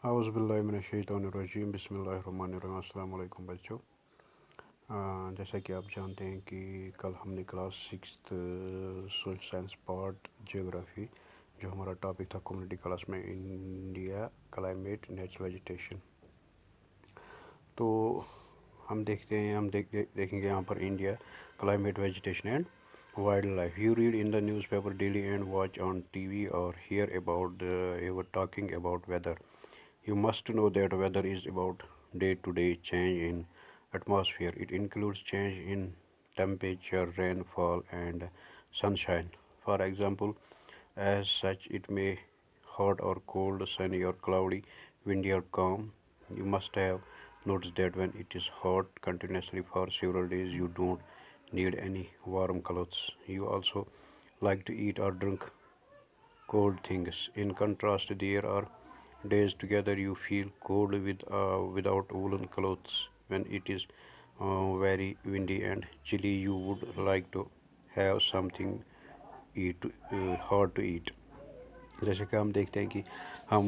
اعوذ باللہ من الشیطان الرجیم بسم اللہ الرحمن الرحیم السلام علیکم بچوں. جیسا کہ آپ جانتے ہیں کہ کل ہم نے class 6 social science part geography جو ہمارا ٹاپک تھا کمیونٹی کلاس میں انڈیا کلائمیٹ نیچرل ویجیٹیشن. تو ہم دیکھتے ہیں دیکھیں گے یہاں پر India climate vegetation and wildlife. You read in the newspaper daily and watch on T V اور hear about you talking about weather. You must know that weather is about day-to-day change in atmosphere. It includes change in temperature, rainfall, and sunshine. For example, as such, it may hot or cold, sunny or cloudy, windy or calm. You must have noticed that when it is hot continuously for several days, you don't need any warm clothes. You also like to eat or drink cold things. In contrast, there are days together you feel cold without woolen clothes. When it is very windy and chilly, you would like to have something hot to eat. جیسے کہ ہم دیکھتے ہیں کہ ہم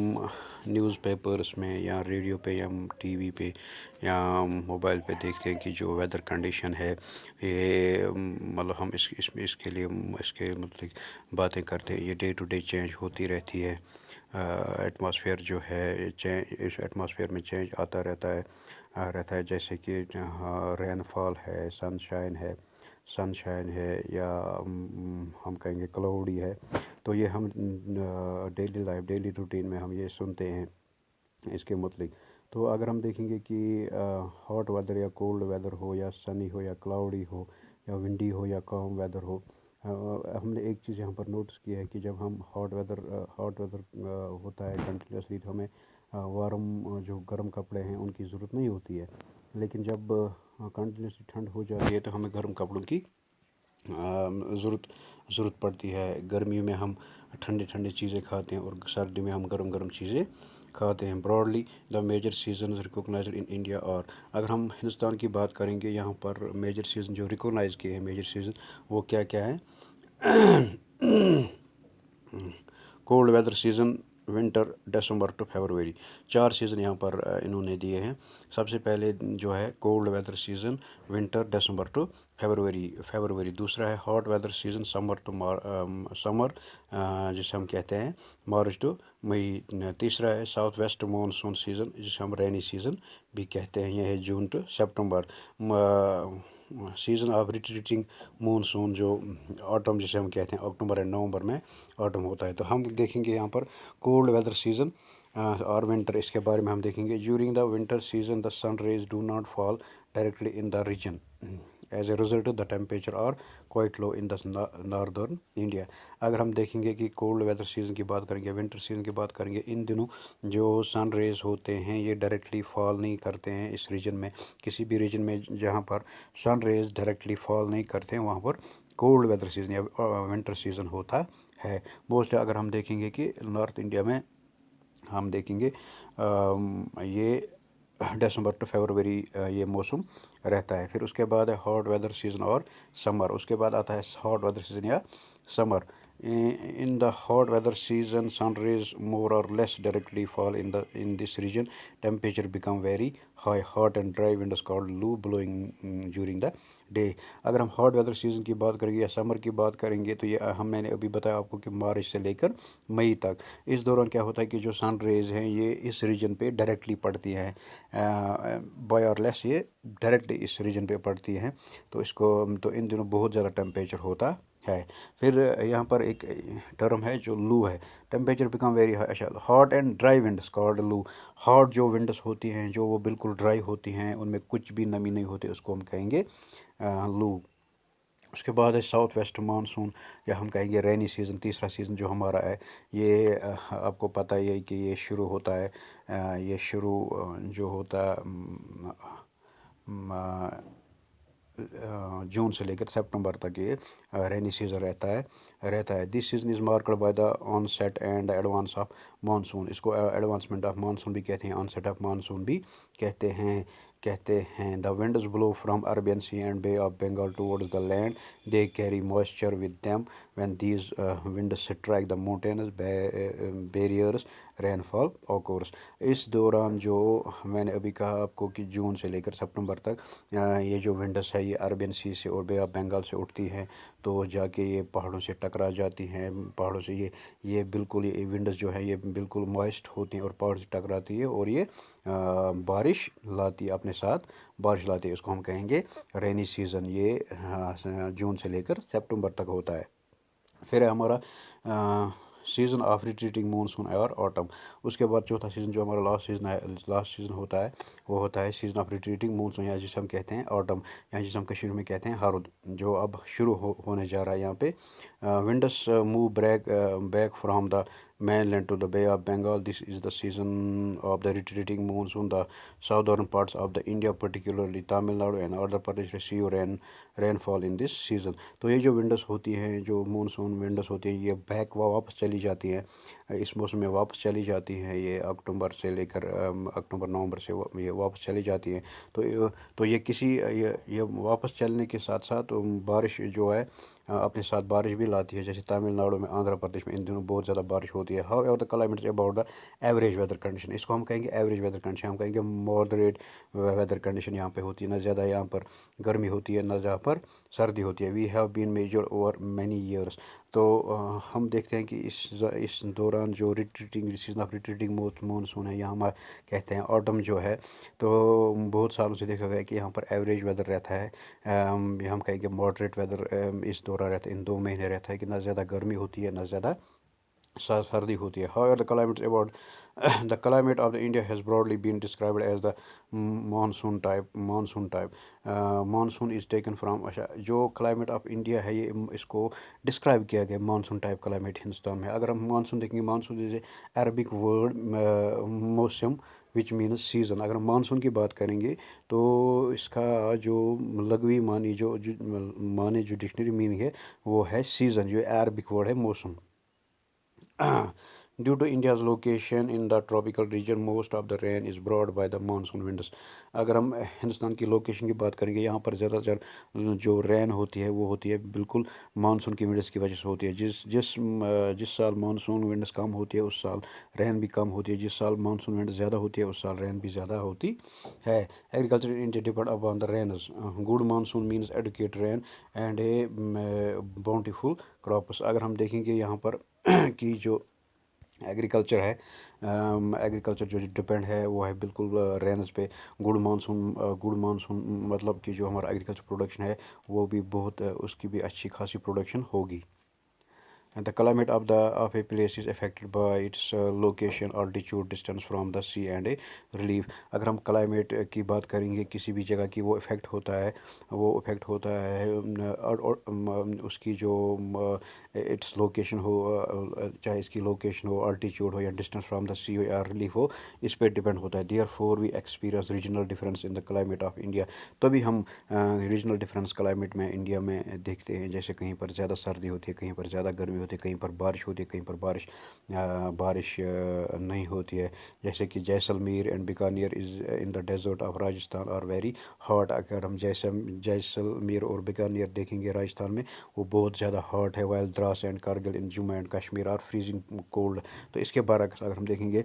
news papers میں یا radio پہ یا ٹی وی پہ یا موبائل پہ دیکھتے ہیں کہ جو ویدر کنڈیشن ہے یہ مطلب ہم اس کے لیے اس کے متعلق باتیں کرتے ہیں. یہ ڈے ٹو ڈے چینج ہوتی رہتی ہے. ایٹماسفیئر جو ہے اس ایٹماسفیئر میں چینج آتا رہتا ہے جیسے کہ رین فال ہے, سن شائن ہے یا ہم کہیں گے کلاؤڈی ہے. تو یہ ہم ڈیلی روٹین میں ہم یہ سنتے ہیں اس کے متعلق. تو اگر ہم دیکھیں گے کہ ہاٹ ویدر یا کولڈ ویدر ہو یا سنی ہو یا کلاؤڈی ہو یا ونڈی ہو یا کام ویدر ہو, ہم نے ایک چیز یہاں پر نوٹس کی ہے کہ جب ہم ہاٹ ویدر ہوتا ہے کنٹینیوسلی تو ہمیں وارم جو گرم کپڑے ہیں ان کی ضرورت نہیں ہوتی ہے. لیکن جب کنٹینیوسلی ٹھنڈ ہو جاتی ہے تو ہمیں گرم کپڑوں کی ضرورت پڑتی ہے. گرمیوں میں ہم ٹھنڈی چیزیں کھاتے ہیں اور سردی میں ہم گرم چیزیں کھاتے ہیں. Broadly the major seasons recognised in India. اور اگر ہم ہندوستان کی بات کریں گے یہاں پر میجر سیزن جو ریکوگنائز کیے ہیں میجر سیزن وہ کیا ہیں. Cold weather season winter December to February. 4 season یہاں پر انہوں نے دیے ہیں. سب سے پہلے جو ہے cold weather season winter December to February. دوسرا ہے ہاٹ ویدر سیزن سمر جسے ہم کہتے ہیں مارچ ٹو مئی. تیسرا ہے ساؤتھ ویسٹ مانسون سیزن جسے ہم رینی سیزن بھی کہتے ہیں, یہ ہے June to September. Season of retreating monsoon جو آٹم جسے ہم کہتے ہیں اکتوبر اینڈ نومبر میں آٹم ہوتا ہے. تو ہم دیکھیں گے یہاں پر کولڈ ویدر سیزن اور ونٹر, اس کے بارے میں ہم دیکھیں گے. During the winter season the sun rays do not fall directly in the region. As a result the temperature are quite low in the northern India. اگر ہم دیکھیں گے کہ کولڈ ویدر سیزن کی بات کریں گے, ونٹر سیزن کی بات کریں گے, ان دنوں جو سن ریز ہوتے ہیں یہ ڈائریکٹلی فال نہیں کرتے ہیں اس ریجن میں. کسی بھی ریجن میں جہاں پر سن ریز ڈائریکٹلی فال نہیں کرتے ہیں وہاں پر کولڈ ویدر سیزن یا ونٹر سیزن ہوتا ہے. موسٹلی اگر ہم دیکھیں گے کہ نارتھ انڈیا میں ہم دیکھیں گے یہ دسمبر ٹو فیبروری یہ موسم رہتا ہے. پھر اس کے بعد ہے ہاٹ ویدر سیزن اور سمر. اس کے بعد آتا ہے ہاٹ ویدر سیزن یا سمر. In the hot weather season, sun rays more or less directly fall in this region. Temperature become very high. Hot and dry winds called loo blowing during the day. اگر ہم hot weather season کی بات کریں گے یا سمر کی بات کریں گے تو یہ میں نے ابھی بتایا آپ کو کہ مارچ سے لے کر مئی تک. اس دوران کیا ہوتا ہے کہ جو سن ریز ہیں یہ اس ریجن پہ ڈائریکٹلی پڑتی ہیں, بائی اور لیس یہ ڈائریکٹلی اس ریجن پہ پڑتی ہیں. تو ان دنوں بہت زیادہ ٹیمپریچر ہوتا ہے. پھر یہاں پر ایک ٹرم ہے جو لو ہے. Temperature become very high. اچھا, hot and dry winds called لو. ہاٹ جو ونڈس ہوتی ہیں جو وہ بالکل ڈرائی ہوتی ہیں, ان میں کچھ بھی نمی نہیں ہوتی, اس کو ہم کہیں گے لو. اس کے بعد ہے ساؤتھ ویسٹ مانسون یا ہم کہیں گے رینی سیزن. تیسرا سیزن جو ہمارا ہے یہ آپ کو پتہ ہی ہے کہ یہ شروع ہوتا ہے جو ہوتا ہے جون سے لے کر سپٹمبر تک یہ رینی سیزن رہتا ہے. This season is marked by the onset and advance of monsoon. اس کو ایڈوانسمنٹ آف مانسون بھی کہتے ہیں, آن سیٹ آف مانسون بھی کہتے ہیں. The winds blow from Arabian sea and Bay of Bengal towards the land. They carry moisture with them. when these winds strike the mountainous barriers rainfall occurs. اس دوران جو میں نے ابھی کہا آپ کو کہ جون سے لے کر سپٹمبر تک یہ جو ونڈس ہے یہ عربین سی سے اور بے آف بنگال سے اٹھتی ہیں تو جا کے یہ پہاڑوں سے ٹکرا جاتی ہیں. پہاڑوں سے یہ بالکل یہ ونڈس جو ہے یہ بالکل موائسٹ ہوتی ہیں اور پہاڑوں سے ٹکراتی ہے اور یہ بارش لاتی ہے اپنے ساتھ. بارش لاتی ہے, اس کو ہم کہیں گے رینی سیزن. یہ جون سے لے کر سپٹمبر تک ہوتا ہے. پھر ہے ہمارا سیزن آف ریٹریٹنگ مونسون اور آٹم. اس کے بعد چوتھا سیزن جو ہمارا لاسٹ سیزن ہوتا ہے وہ ہوتا ہے سیزن آف ریٹریٹنگ مونسون, یا جسے ہم کہتے ہیں آٹم, یا جسے ہم کشمیر میں کہتے ہیں ہرد, جو اب شروع ہونے جا رہا ہے. یہاں پہ winds move back from the mainland to the Bay of Bengal. This is the season of the retreating monsoon. The southern parts of the India particularly Tamil Nadu and Andhra Pradesh receive rainfall in this season. تو یہ جو winds ہوتی ہیں, جو monsoon winds ہوتی ہیں, یہ واپس چلی جاتی ہیں اس موسم میں, واپس چلی جاتی ہیں. یہ اکتوبر سے لے کر اکتوبر نومبر سے یہ واپس چلی جاتی ہیں. تو یہ واپس چلنے کے ساتھ ساتھ بارش جو ہے اپنے ساتھ بارش بھی لاتی ہے. جیسے تامل ناڈو میں, آندھرا پردیش میں ان دنوں بہت زیادہ بارش ہوتی ہے. However the climate is about the average weather condition. اس کو ہم کہیں گے ایوریج ویدر کنڈیشن, ہم کہیں گے ماڈریٹ ویدر کنڈیشن یہاں پہ ہوتی ہے. نہ زیادہ یہاں پر گرمی ہوتی ہے, نہ جہاں پر سردی ہوتی ہے. We have been major over many years. تو ہم دیکھتے ہیں کہ اس دوران جو سیزن آف ریٹریٹنگ مونسون ہے, یہاں ہم کہتے ہیں آٹم جو ہے, تو بہت سالوں سے دیکھا گیا کہ یہاں پر ایوریج ویدر رہتا ہے. ہم کہیں کہ ماڈریٹ ویدر اس دوران رہتا ہے, ان 2 مہینے رہتا ہے کہ نہ زیادہ گرمی ہوتی ہے نہ زیادہ سردی ہوتی ہے. However, the climate about the climate of the India has broadly been described as the monsoon type. Monsoon is taken from جو کلائمیٹ آف انڈیا ہے, یہ اس کو ڈسکرائب کیا گیا مانسون ٹائپ کلائمیٹ ہندوستان میں. اگر ہم مانسون دیکھیں گے, مانسون از اے عربک ورڈ موسم وچ مینز سیزن. اگر ہم مانسون کی بات کریں گے تو اس کا جو لغوی معنی جو ڈکشنری میننگ ہے وہ ہے سیزن, جو عربک ورڈ ہے موسم. Due to India's location in the tropical region, most of the rain is brought by the monsoon winds. اگر ہم ہندوستان کی لوکیشن کی بات کریں گے, یہاں پر زیادہ تر جو رین ہوتی ہے وہ ہوتی ہے بالکل مانسون کی ونڈس کی وجہ سے ہوتی ہے. جس سال مانسون ونڈس کم ہوتی ہے اس سال رین بھی کم ہوتی ہے. جس سال مانسون ونڈس زیادہ ہوتی ہے اس سال رین بھی زیادہ ہوتی ہے. Agriculture in India depend upon the rains. Good monsoon means adequate rain and a bountiful crops. اگر ہم دیکھیں گے یہاں پر کی جو ایگریکلچر ہے, ایگریکلچر جو ڈپینڈ ہے وہ ہے بالکل رینز پہ. گڈ مانسون مطلب کہ جو ہمارا ایگریکلچر پروڈکشن ہے وہ بھی بہت, اس کی بھی اچھی خاصی پروڈکشن ہوگی. The climate of a place is affected by its location, altitude, distance from the sea and a relief. اگر ہم کلائمیٹ کی بات کریں گے کسی بھی جگہ کی, وہ افیکٹ ہوتا ہے اور اس کی جو اٹس لوکیشن ہو, چاہے اس کی لوکیشن ہو, الٹیچیوڈ ہو, یا ڈسٹینس فرام دا سی ہو یا ریلیف ہو, اس پہ ڈپینڈ ہوتا ہے. Therefore we experience regional difference in the climate of India. تبھی ہم ریجنل ڈفرینس کلائمیٹ میں انڈیا میں دیکھتے ہیں. جیسے کہیں پر زیادہ سردی ہوتی ہے, کہیں پر زیادہ گرمی ہوتی ہے, کہیں پر بارش ہوتی ہے, کہیں پر بارش نہیں ہوتی ہے. جیسے کہ Jaisalmer and Bikaner is in the desert of Rajasthan are very hot. اگر ہم جیسلمیر اور بیکانیر دیکھیں گے راجستھان میں, وہ بہت زیادہ ہاٹ ہے. While Dras and Kargil in Jammu and Kashmir are freezing cold. تو اس کے برعکس اگر ہم دیکھیں گے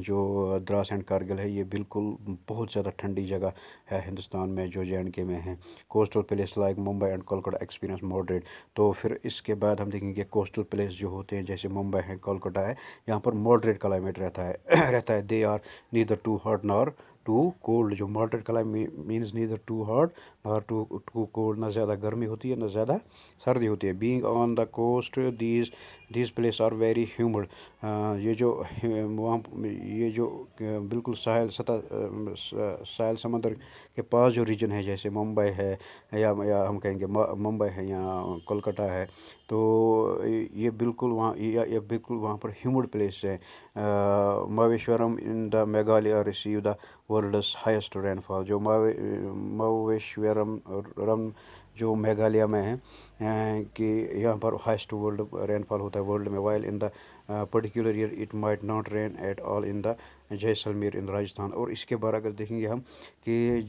جو دراس اینڈ کارگل ہے, یہ بالکل بہت زیادہ ٹھنڈی جگہ ہے ہندوستان میں, جو JNK میں ہے. Coastal place like Mumbai and Kolkata experience moderate. تو پھر اس کے بعد ہم دیکھیں گے کوسٹل پلیس جو ہوتے ہیں جیسے ممبئی ہے, کولکتہ ہے, یہاں پر ماڈریٹ کلائمیٹ رہتا ہے. They are neither too hot nor too cold. جو moderate climate means neither too hot nor too cold. نہ زیادہ گرمی ہوتی ہے نہ زیادہ سردی ہوتی ہے. Being on the coast these place are very humid. یہ جو بالکل ساحل سمندر کے پاس جو ریجن ہے, جیسے ممبئی ہے یا ہم کہیں گے ممبئی ہے یا کولکتہ ہے, تو یہ بالکل وہاں پر ہیومڈ پلیس ہے. Mawsynram in the Meghalaya receive the world's highest rainfall. جو ماویشورم جو میگھالیہ میں ہے کہ یہاں پر ہائیسٹ ورلڈ رین فال ہوتا ہے ورلڈ میں، while in the particular year it might not rain at all in the Jaisalmer in Rajasthan. اور اس کے برعکس دیکھیں گے ہم کہ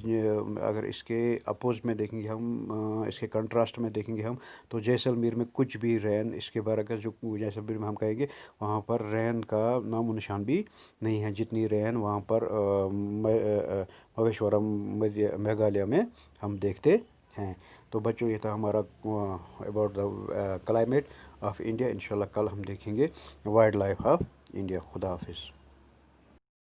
اگر اس کے اپوز میں دیکھیں گے ہم، اس کے کنٹراسٹ میں دیکھیں گے ہم، تو جیسلمیر میں کچھ بھی رین، اس کے برعکس جو جیسلمیر میں ہم کہیں گے وہاں پر رین کا نام و نشان بھی نہیں ہے، جتنی رین وہاں پر مہیشورم میگھالیہ میں ہم دیکھتے ہیں۔ تو بچوں یہ تھا ہمارا about the climate of India. انشاءاللہ کل ہم دیکھیں گے وائلڈ لائف آف انڈیا۔ خدا حافظ۔